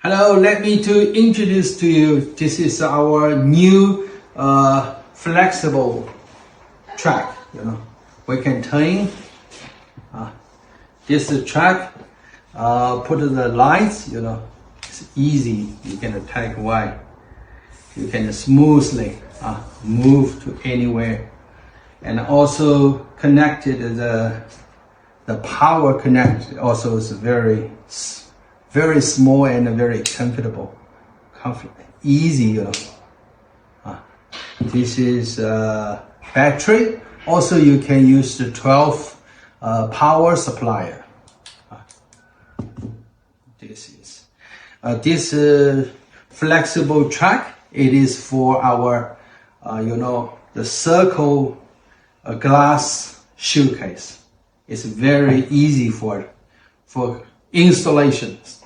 Hello, let me to introduce to you, this is our new flexible track, we can turn this track, put the lines, it's easy, you can attack wide, you can smoothly move to anywhere, and also connected the power connect also is very small and very comfortable, easy, This is battery. Also, you can use the 12 power supplier. This is this flexible track. It is for our, the circle glass shoe case. It's very easy for installations.